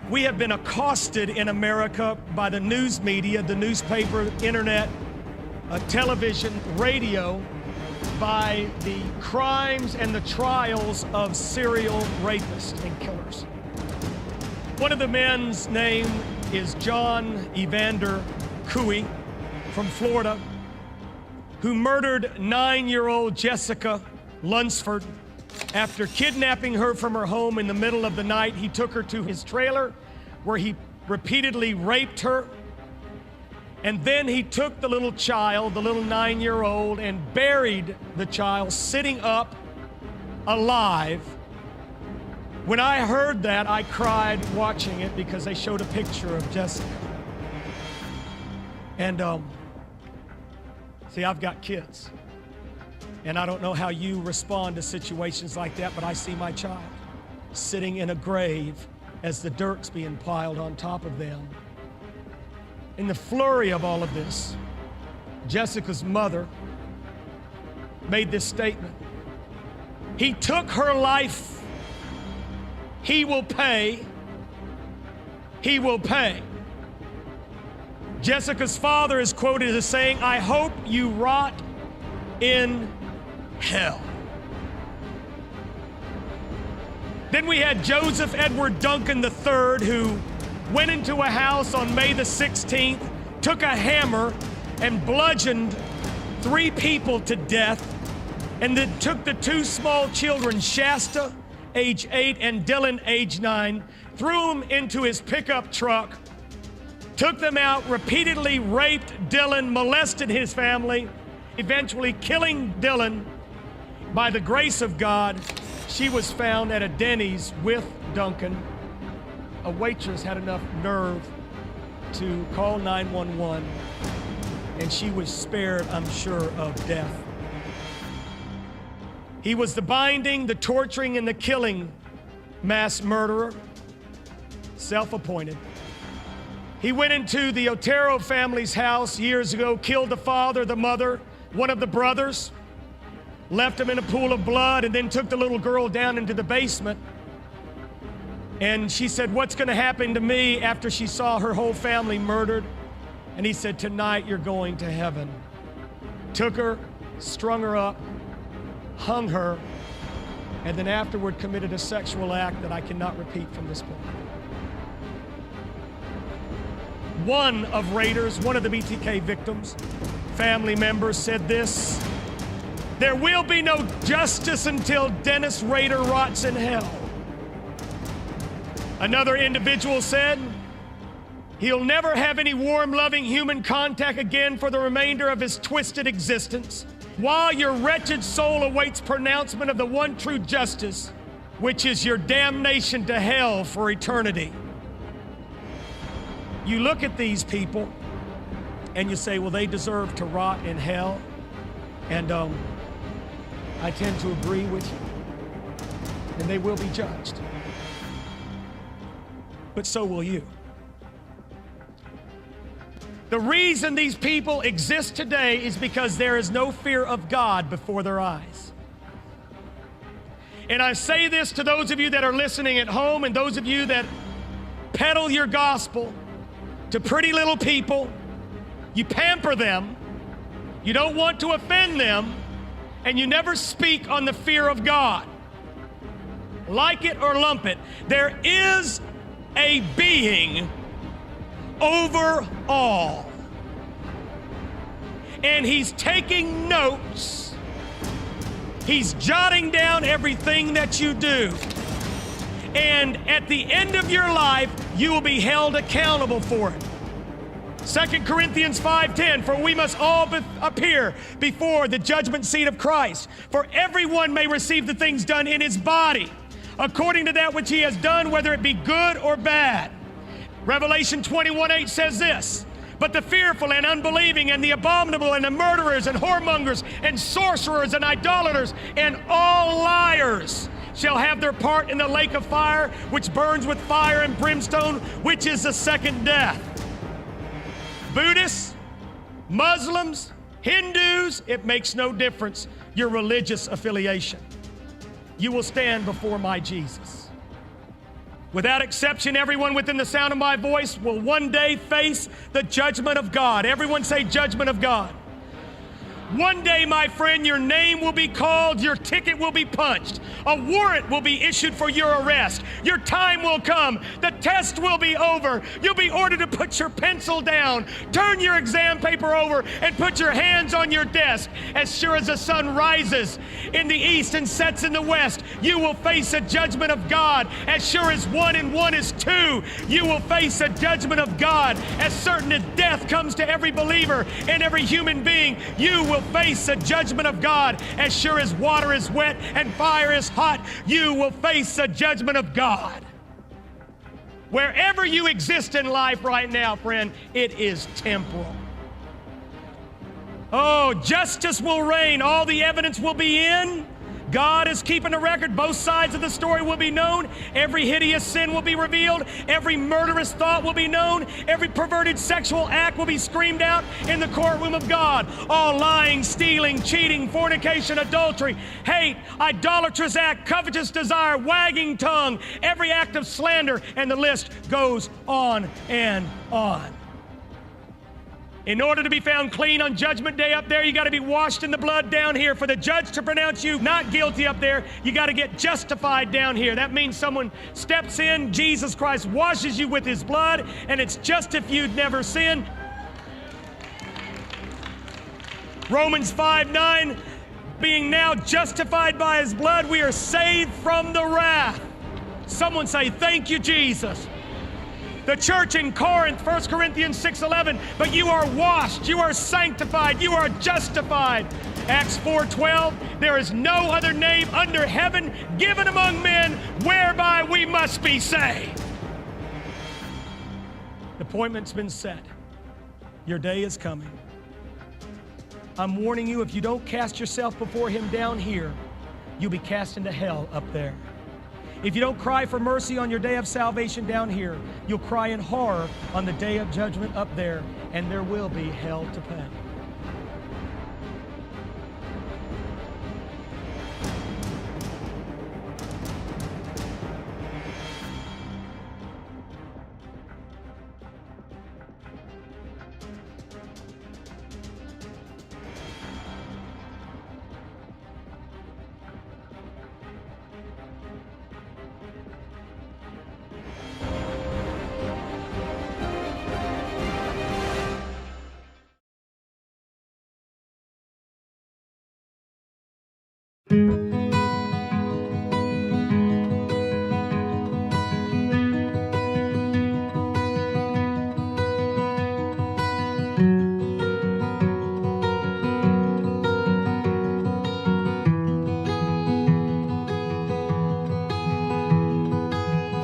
We have been accosted in America by the news media, the newspaper, internet, television, radio, by the crimes and the trials of serial rapists and killers. One of the men's name is John Evander Cooey from Florida, who murdered 9-year-old Jessica Lunsford. After kidnapping her from her home in the middle of the night, he took her to his trailer where he repeatedly raped her. And then he took the little child, the little 9-year-old, and buried the child sitting up alive. When I heard that, I cried watching it because they showed a picture of Jessica. And see, I've got kids. And I don't know how you respond to situations like that, but I see my child sitting in a grave as the dirt's being piled on top of them. In the flurry of all of this, Jessica's mother made this statement: "He took her life. He will pay. He will pay." Jessica's father is quoted as saying, "I hope you rot in hell." Then we had Joseph Edward Duncan III, who went into a house on May the 16th, took a hammer and bludgeoned 3 people to death, and then took the 2 small children, Shasta, age 8, and Dylan, age 9, threw them into his pickup truck, took them out, repeatedly raped Dylan, molested his family, eventually killing Dylan. By the grace of God, she was found at a Denny's with Duncan. A waitress had enough nerve to call 911, and she was spared, I'm sure, of death. He was the binding, the torturing, and the killing mass murderer, self-appointed. He went into the Otero family's house years ago, killed the father, the mother, one of the brothers, left him in a pool of blood, and then took the little girl down into the basement. And she said, "What's going to happen to me?" after she saw her whole family murdered. And he said, "Tonight you're going to heaven." Took her, strung her up, hung her, and then afterward committed a sexual act that I cannot repeat from this point. One of Raiders, one of the BTK victims, family members said this: "There will be no justice until Dennis Rader rots in hell." Another individual said, "He'll never have any warm, loving human contact again for the remainder of his twisted existence, while your wretched soul awaits pronouncement of the one true justice, which is your damnation to hell for eternity." You look at these people and you say, well, they deserve to rot in hell. And I tend to agree with you. And they will be judged. But so will you. The reason these people exist today is because there is no fear of God before their eyes. And I say this to those of you that are listening at home and those of you that peddle your gospel to pretty little people. You pamper them, you don't want to offend them, and you never speak on the fear of God. Like it or lump it, there is a being over all. And he's taking notes. He's jotting down everything that you do. And at the end of your life, you will be held accountable for it. 2 Corinthians 5:10, "For we must all appear before the judgment seat of Christ, for everyone may receive the things done in his body, according to that which he has done, whether it be good or bad." Revelation 21:8 says this: "But the fearful and unbelieving and the abominable and the murderers and whoremongers and sorcerers and idolaters and all liars shall have their part in the lake of fire, which burns with fire and brimstone, which is the second death." Buddhists, Muslims, Hindus, it makes no difference your religious affiliation. You will stand before my Jesus. Without exception, everyone within the sound of my voice will one day face the judgment of God. Everyone say judgment of God. One day, my friend, your name will be called, your ticket will be punched, a warrant will be issued for your arrest, your time will come, the test will be over, you'll be ordered to put your pencil down, turn your exam paper over, and put your hands on your desk. As sure as the sun rises in the east and sets in the west, you will face a judgment of God. As sure as 1 and 1 is 2, you will face a judgment of God. As certain as death comes to every believer and every human being, you will face a judgment of God. As sure as water is wet and fire is hot, you will face a judgment of God. Wherever you exist in life right now, friend, it is temporal. Oh, justice will reign. All the evidence will be in. God is keeping a record. Both sides of the story will be known. Every hideous sin will be revealed. Every murderous thought will be known. Every perverted sexual act will be screamed out in the courtroom of God. All lying, stealing, cheating, fornication, adultery, hate, idolatrous act, covetous desire, wagging tongue, every act of slander, and the list goes on and on. In order to be found clean on Judgment Day up there, you got to be washed in the blood down here. For the judge to pronounce you not guilty up there, you got to get justified down here. That means someone steps in, Jesus Christ washes you with his blood, and it's just if you'd never sinned. Romans 5:9, being now justified by his blood, we are saved from the wrath. Someone say, thank you, Jesus. The church in Corinth, 1 Corinthians 6:11, but you are washed, you are sanctified, you are justified. Acts 4:12, there is no other name under heaven given among men whereby we must be saved. The appointment's been set. Your day is coming. I'm warning you, if you don't cast yourself before him down here, you'll be cast into hell up there. If you don't cry for mercy on your day of salvation down here, you'll cry in horror on the day of judgment up there, and there will be hell to pay.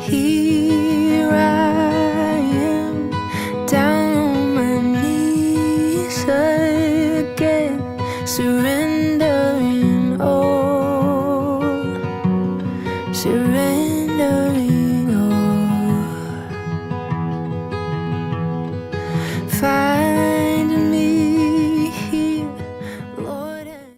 Here I am, down on my knees again, surrendering all, surrendering